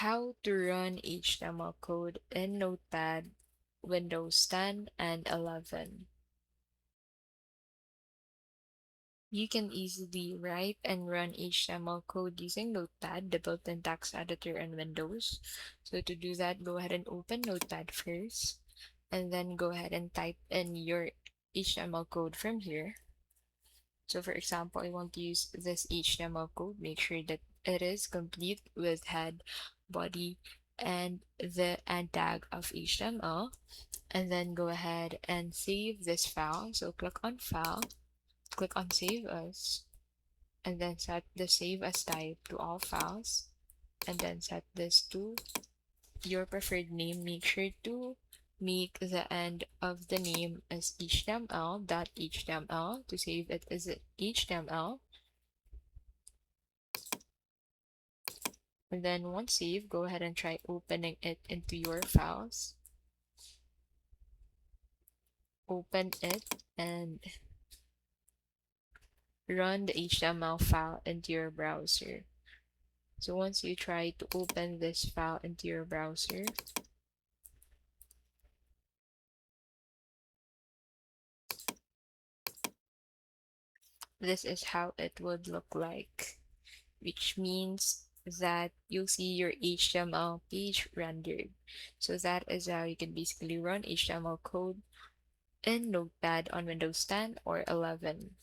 how to run HTML code in Notepad, Windows 10 and 11. You can easily write and run HTML code using Notepad, the built-in text editor in Windows. So to do that, go ahead and open Notepad first, and then go ahead and type in your HTML code from here. So for example, I want to use this HTML code. Make sure that it is complete with head, body, and the and tag of HTML. And then go ahead and save this file. So click on File, click on Save As, and then set the Save As type to all files, and then set this to your preferred name. Make sure to make the end of the name as html.html to save it as HTML. And then once saved, go ahead and try opening it into your files. Open it and run the HTML file into your browser. So once you try to open this file into your browser, this is how it would look like, which means that you'll see your HTML page rendered. So that is how you can basically run HTML code in Notepad on Windows 10 or 11.